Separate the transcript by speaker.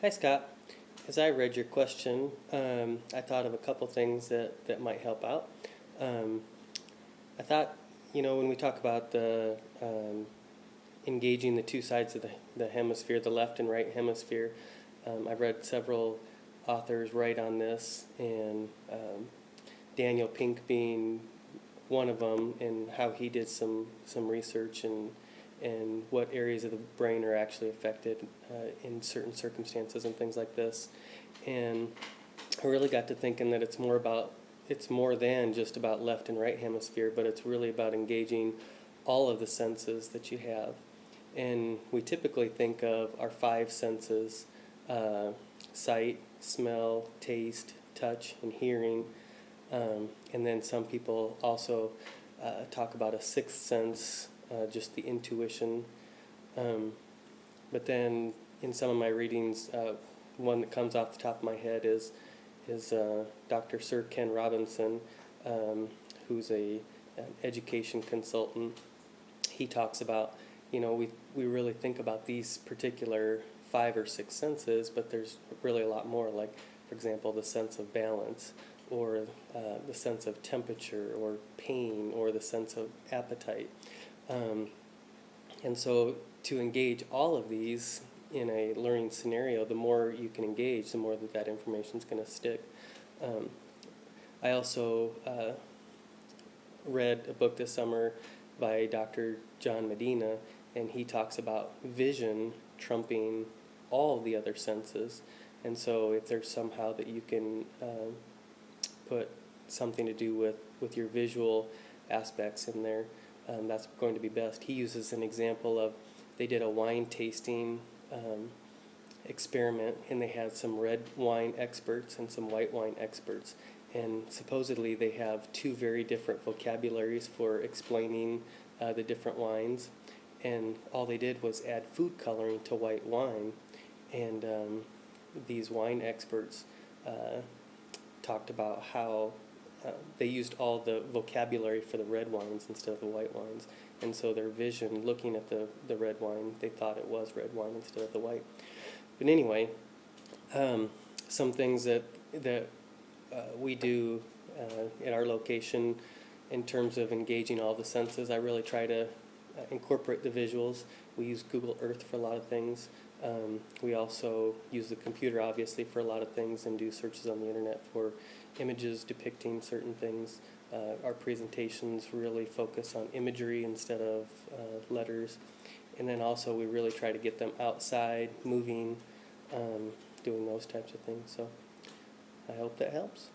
Speaker 1: Hi, Scott. As I read your question, I thought of a couple things that might help out. Um, I thought, when we talk about the engaging the two sides of the hemisphere, the left and right hemisphere, I've read several authors write on this, and Daniel Pink being one of them, and how he did some research and what areas of the brain are actually affected in certain circumstances and things like this. And I really got to thinking that it's more than just about left and right hemisphere, but it's really about engaging all of the senses that you have. And we typically think of our five senses: sight, smell, taste, touch, and hearing. And then some people also talk about a sixth sense, just the intuition. But then in some of my readings, one that comes off the top of my head is Dr. Sir Ken Robinson, who's an education consultant. He talks about, we really think about these particular 5 or 6 senses, but there's really a lot more, like, for example, the sense of balance, or the sense of temperature, or pain, or the sense of appetite. And so to engage all of these in a learning scenario, the more you can engage, the more that information is going to stick. I also read a book this summer by Dr. John Medina, and he talks about vision trumping all the other senses. And so if there's somehow that you can put something to do with your visual aspects in there, that's going to be best. He uses an example of, they did a wine tasting experiment, and they had some red wine experts and some white wine experts. And supposedly they have 2 very different vocabularies for explaining the different wines. And all they did was add food coloring to white wine. And these wine experts talked about how they used all the vocabulary for the red wines instead of the white wines. And so their vision, looking at the red wine, they thought it was red wine instead of the white. But anyway, some things that we do at our location in terms of engaging all the senses, I really try to incorporate the visuals. We use Google Earth for a lot of things. We also use the computer, obviously, for a lot of things, and do searches on the internet for images depicting certain things. Our presentations really focus on imagery instead of letters. And then also we really try to get them outside, moving, doing those types of things. So I hope that helps.